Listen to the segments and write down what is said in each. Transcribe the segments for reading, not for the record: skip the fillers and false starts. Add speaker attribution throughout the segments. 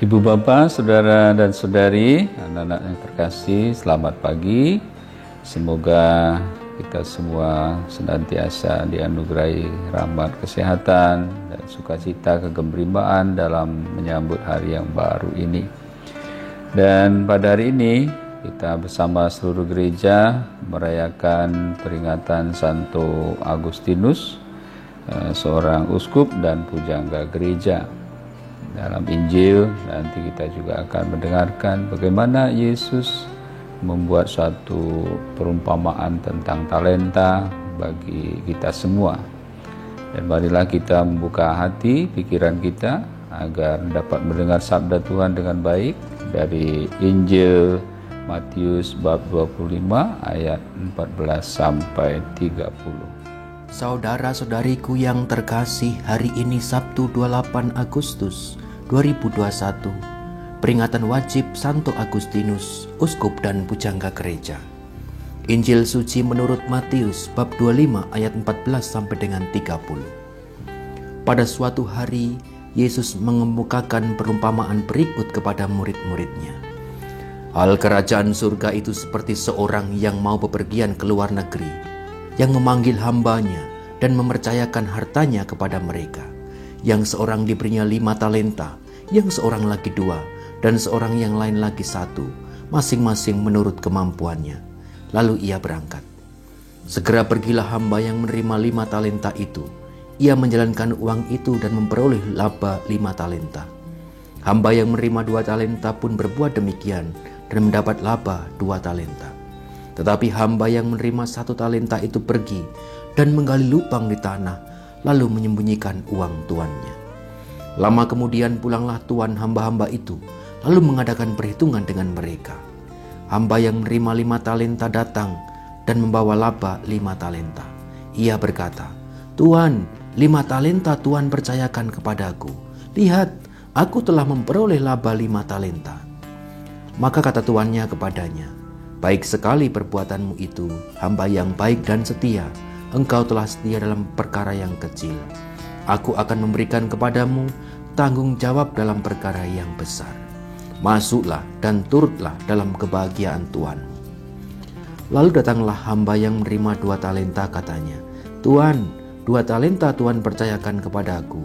Speaker 1: Ibu Bapak, Saudara dan Saudari, anak-anak yang terkasih, selamat pagi. Semoga kita semua senantiasa dianugerahi rahmat kesehatan dan sukacita kegembiraan dalam menyambut hari yang baru ini. Dan pada hari ini kita bersama seluruh gereja merayakan peringatan Santo Agustinus, seorang uskup dan pujangga gereja. Dalam Injil nanti kita juga akan mendengarkan bagaimana Yesus membuat suatu perumpamaan tentang talenta bagi kita semua. Dan marilah kita membuka hati, pikiran kita agar dapat mendengar sabda Tuhan dengan baik dari Injil Matius bab 25 ayat 14 sampai 30.
Speaker 2: Saudara-saudariku yang terkasih, hari ini Sabtu 28 Agustus 2021, peringatan wajib Santo Agustinus, uskup dan pujangga gereja. Injil suci menurut Matius bab 25 ayat 14 sampai dengan 30. Pada suatu hari, Yesus mengemukakan perumpamaan berikut kepada murid-muridnya. Hal kerajaan surga itu seperti seorang yang mau bepergian ke luar negeri, yang memanggil hambanya dan mempercayakan hartanya kepada mereka. Yang seorang diberinya 5 talenta, yang seorang lagi 2, dan seorang yang lain lagi 1, masing-masing menurut kemampuannya. Lalu ia berangkat. Segera pergilah hamba yang menerima 5 talenta itu. Ia menjalankan uang itu dan memperoleh laba 5 talenta. Hamba yang menerima 2 talenta pun berbuat demikian dan mendapat laba 2 talenta. Tetapi hamba yang menerima 1 talenta itu pergi dan menggali lubang di tanah, lalu menyembunyikan uang tuannya. Lama kemudian pulanglah tuan hamba-hamba itu, lalu mengadakan perhitungan dengan mereka. Hamba yang menerima 5 talenta datang dan membawa laba 5 talenta. Ia berkata, "Tuan, 5 talenta Tuan percayakan kepadaku. Lihat, aku telah memperoleh laba 5 talenta." Maka kata tuannya kepadanya, "Baik sekali perbuatanmu itu, hamba yang baik dan setia. Engkau telah setia dalam perkara yang kecil. Aku akan memberikan kepadamu tanggung jawab dalam perkara yang besar. Masuklah dan turutlah dalam kebahagiaan Tuanmu." Lalu datanglah hamba yang menerima 2 talenta, katanya, "Tuan, 2 talenta Tuan percayakan kepadaku.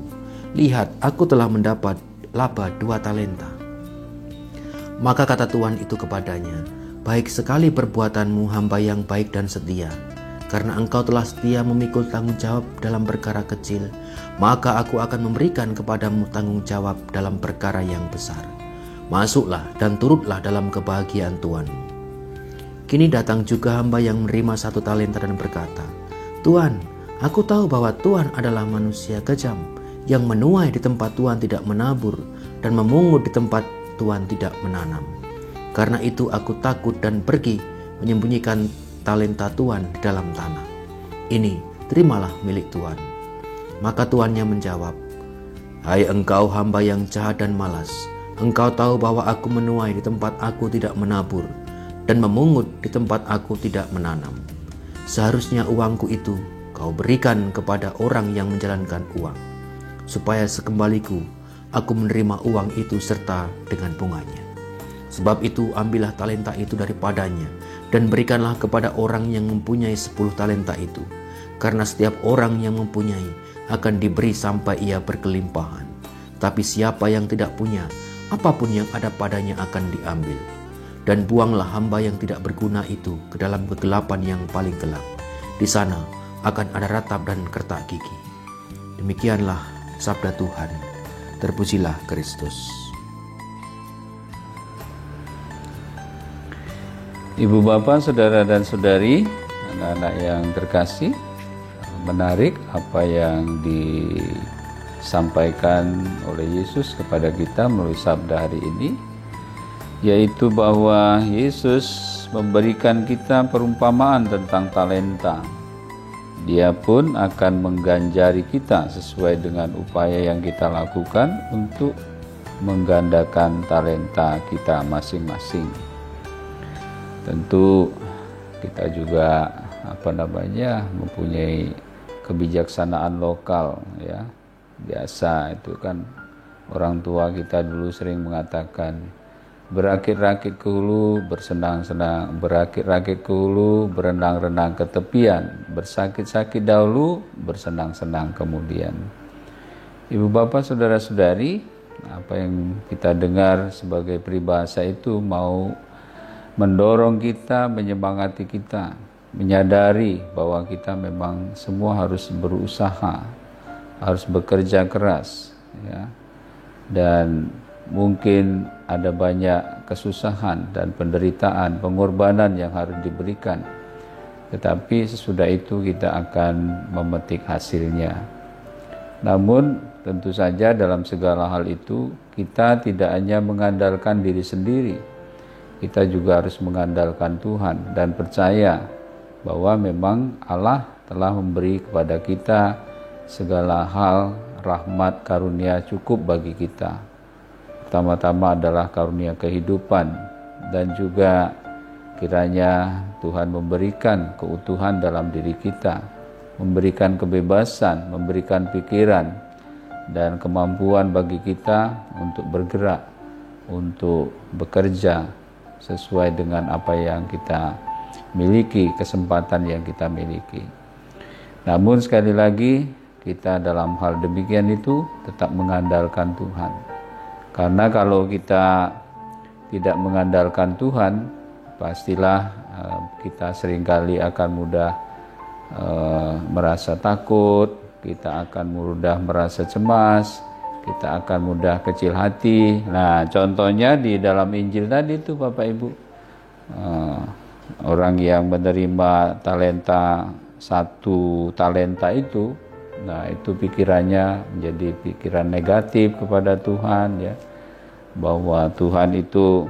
Speaker 2: Lihat, aku telah mendapat laba 2 talenta." Maka kata tuan itu kepadanya, "Baik sekali perbuatanmu, hamba yang baik dan setia. Karena engkau telah setia memikul tanggung jawab dalam perkara kecil, maka aku akan memberikan kepadamu tanggung jawab dalam perkara yang besar. Masuklah dan turutlah dalam kebahagiaan Tuanmu." Kini datang juga hamba yang menerima 1 talenta dan berkata, "Tuan, aku tahu bahwa Tuan adalah manusia kejam, yang menuai di tempat Tuan tidak menabur dan memungut di tempat Tuan tidak menanam. Karena itu aku takut dan pergi menyembunyikan talenta Tuan di dalam tanah. Ini terimalah milik Tuan." Maka tuannya menjawab, "Hai engkau hamba yang jahat dan malas, engkau tahu bahwa aku menuai di tempat aku tidak menabur dan memungut di tempat aku tidak menanam. Seharusnya uangku itu kau berikan kepada orang yang menjalankan uang, supaya sekembaliku aku menerima uang itu serta dengan bunganya. Sebab itu ambillah talenta itu daripadanya dan berikanlah kepada orang yang mempunyai 10 talenta itu. Karena setiap orang yang mempunyai akan diberi sampai ia berkelimpahan. Tapi siapa yang tidak punya, apapun yang ada padanya akan diambil. Dan buanglah hamba yang tidak berguna itu ke dalam kegelapan yang paling gelap. Di sana akan ada ratap dan kertak gigi." Demikianlah sabda Tuhan. Terpujilah Kristus.
Speaker 1: Ibu Bapak, Saudara dan Saudari, anak-anak yang terkasih, menarik apa yang disampaikan oleh Yesus kepada kita melalui sabda hari ini, yaitu bahwa Yesus memberikan kita perumpamaan tentang talenta. Dia pun akan mengganjari kita sesuai dengan upaya yang kita lakukan untuk menggandakan talenta kita masing-masing. Tentu kita juga mempunyai kebijaksanaan lokal, ya. Biasa itu kan orang tua kita dulu sering mengatakan, berakit-rakit ke hulu, bersenang-senang, berakit-rakit ke hulu, berenang-renang ke tepian, bersakit-sakit dahulu, bersenang-senang kemudian. Ibu bapak saudara-saudari, apa yang kita dengar sebagai peribahasa itu mau mendorong kita, menyemangati kita, menyadari bahwa kita memang semua harus berusaha, harus bekerja keras, ya. Dan mungkin ada banyak kesusahan dan penderitaan, pengorbanan yang harus diberikan. Tetapi sesudah itu kita akan memetik hasilnya. Namun tentu saja dalam segala hal itu kita tidak hanya mengandalkan diri sendiri. Kita juga harus mengandalkan Tuhan dan percaya bahwa memang Allah telah memberi kepada kita segala hal, rahmat karunia cukup bagi kita. Pertama-tama adalah karunia kehidupan, dan juga kiranya Tuhan memberikan keutuhan dalam diri kita, memberikan kebebasan, memberikan pikiran dan kemampuan bagi kita untuk bergerak, untuk bekerja sesuai dengan apa yang kita miliki, kesempatan yang kita miliki. Namun sekali lagi, kita dalam hal demikian itu tetap mengandalkan Tuhan. Karena kalau kita tidak mengandalkan Tuhan, pastilah kita seringkali akan mudah merasa takut, kita akan mudah merasa cemas, kita akan mudah kecil hati. Nah, contohnya di dalam Injil tadi itu Bapak Ibu, orang yang menerima satu talenta itu, nah itu pikirannya menjadi pikiran negatif kepada Tuhan, ya, bahwa Tuhan itu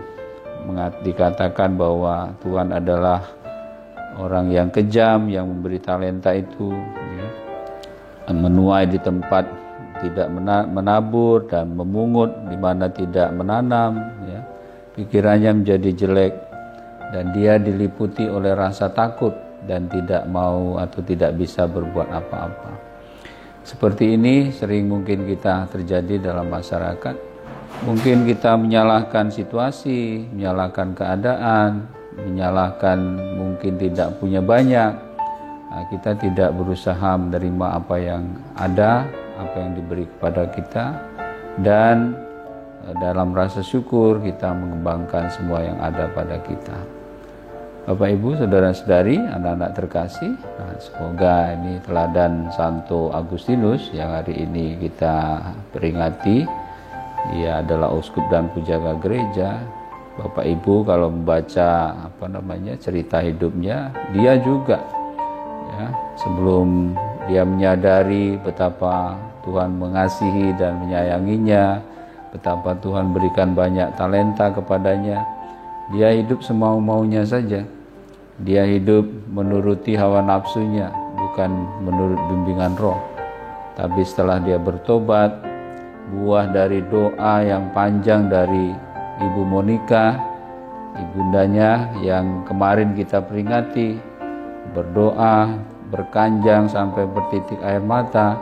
Speaker 1: dikatakan bahwa Tuhan adalah orang yang kejam yang memberi talenta itu, ya, menuai di tempat tidak menabur dan memungut di mana tidak menanam, ya. Pikirannya menjadi jelek dan dia diliputi oleh rasa takut dan tidak mau atau tidak bisa berbuat apa-apa. Seperti ini sering mungkin kita terjadi dalam masyarakat. Mungkin kita menyalahkan situasi, menyalahkan keadaan, menyalahkan mungkin tidak punya banyak. Nah, kita tidak berusaha menerima apa yang ada, apa yang diberi kepada kita, dan dalam rasa syukur kita mengembangkan semua yang ada pada kita. Bapak Ibu, saudara-saudari, anak-anak terkasih, semoga ini teladan Santo Agustinus yang hari ini kita peringati. Dia adalah uskup dan pujaga gereja. Bapak Ibu kalau membaca cerita hidupnya, dia juga, ya, sebelum dia menyadari betapa Tuhan mengasihi dan menyayanginya, betapa Tuhan berikan banyak talenta kepadanya, dia hidup semau-maunya saja. Dia hidup menuruti hawa nafsunya, bukan menurut bimbingan roh. Tapi setelah dia bertobat, buah dari doa yang panjang dari Ibu Monica, ibundanya yang kemarin kita peringati, berdoa, berkanjang sampai bertitik air mata,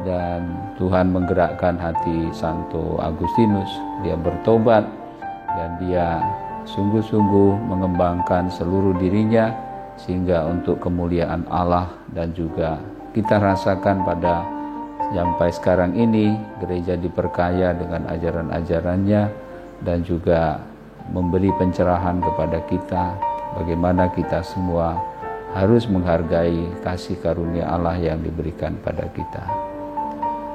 Speaker 1: dan Tuhan menggerakkan hati Santo Agustinus. Dia bertobat dan dia sungguh-sungguh mengembangkan seluruh dirinya sehingga untuk kemuliaan Allah, dan juga kita rasakan pada sampai sekarang ini gereja diperkaya dengan ajaran-ajarannya dan juga memberi pencerahan kepada kita bagaimana kita semua harus menghargai kasih karunia Allah yang diberikan pada kita.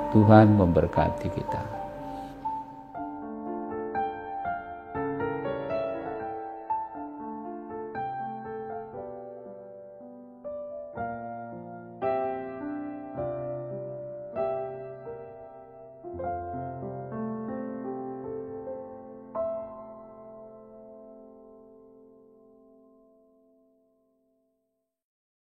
Speaker 1: Tuhan memberkati kita.